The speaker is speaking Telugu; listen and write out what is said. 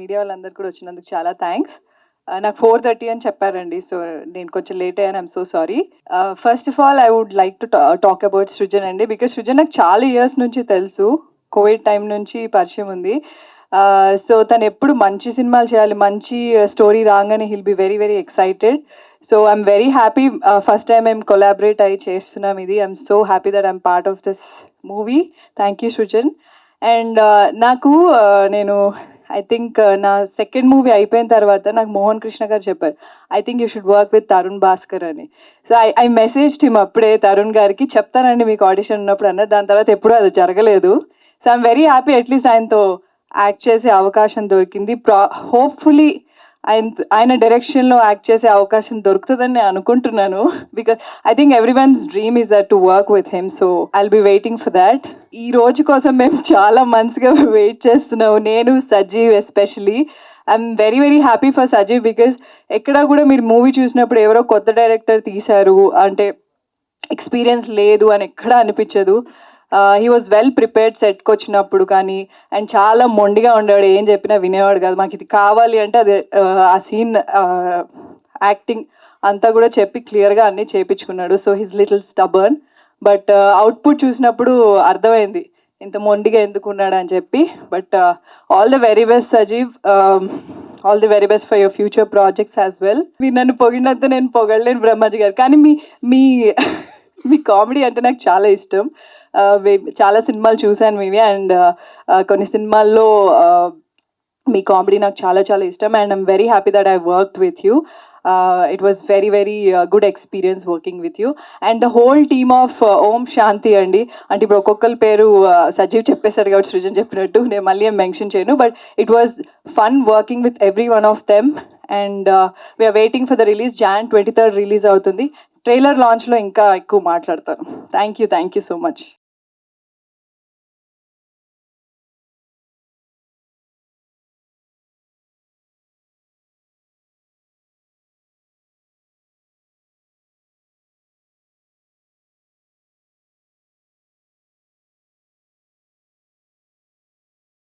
మీడియా వాళ్ళందరూ కూడా వచ్చినందుకు చాలా థ్యాంక్స్. నాకు 4:30 అని చెప్పారండి. సో నేను కొంచెం లేట్ అయ్యాను. I'm so sorry. First of all I would like to talk about Srujan అండి. బికాస్ సృజన్ నాకు చాలా ఇయర్స్ నుంచి తెలుసు. కోవిడ్ టైం నుంచి పరిచయం ఉంది. సో తను ఎప్పుడు మంచి సినిమాలు చేయాలి, మంచి స్టోరీ రాగానే he'll be very very excited. So I'm very happy. First time మేము కొలాబరేట్ అయ్యి చేస్తున్నాం ఇది. I'm so happy that I'm part of this movie. Thank you Srujan. And నాకు నేను ఐ థింక్ నా సెకండ్ మూవీ అయిపోయిన తర్వాత నాకు మోహన్ కృష్ణ గారు చెప్పారు, I think you should work with Tarun Bhaskar అని. సో ఐ మెసేజ్ టీమ్ అప్పుడే తరుణ్ గారికి, చెప్తానండి మీకు ఆడిషన్ ఉన్నప్పుడు అన్నారు. దాని తర్వాత ఎప్పుడూ అది జరగలేదు. So I'm very happy at least ఆయనతో యాక్ట్ చేసే అవకాశం దొరికింది. హోప్ఫుల్లీ ఆయన డైరెక్షన్లో యాక్ట్ చేసే అవకాశం దొరుకుతుందని నేను అనుకుంటున్నాను. Because I think every once dream is that to work with him. So I'll be waiting for that. ఈ రోజు కోసం మేము చాలా మంత్స్గా వెయిట్ చేస్తున్నాము, నేను Sajeev especially. I'm very very happy for Sajeev because ఎక్కడ కూడా మీరు మూవీ చూసినప్పుడు ఎవరో కొత్త డైరెక్టర్ తీశారు అంటే ఎక్స్పీరియన్స్ లేదు అని ఎక్కడా అనిపించదు. హీ వాజ్ వెల్ ప్రిపేర్డ్ సెట్కి వచ్చినప్పుడు కానీ, అండ్ చాలా మొండిగా ఉండేవాడు, ఏం చెప్పినా వినేవాడు కాదు. మాకు ఇది కావాలి అంటే అది ఆ సీన్ యాక్టింగ్ అంతా కూడా చెప్పి క్లియర్గా అన్నీ చేయించుకున్నాడు. So he's little stubborn, but output చూసినప్పుడు అర్థమైంది ఇంత మొండిగా ఎందుకున్నాడు అని చెప్పి. But all the very best Sajeev. All the very best for your future projects as well. మీరు నన్ను పొగిడినంత నేను పొగడలేను బ్రహ్మాజీ గారు, కానీ మీ మీ కామెడీ అంటే నాకు చాలా ఇష్టం. చాలా సినిమాలు చూశాను మీవి, అండ్ కొన్ని సినిమాల్లో మీ కామెడీ నాకు చాలా చాలా ఇష్టం. And I'm very happy that I worked with you. It was very very good experience working with you and the whole team of Om Shanti అండి. అంటే ఇప్పుడు ఒక్కొక్కరి పేరు సజీవ్ చెప్పేశారు కాబట్టి సృజన్ చెప్పినట్టు నేను మళ్ళీ ఏం మెన్షన్ చేయను. But it was fun working with every one of them. And we're waiting for the release. Jan 23rd release అవుతుంది. ట్రైలర్ లాంచ్లో ఇంకా ఎక్కువ మాట్లాడతాను. Thank you so much.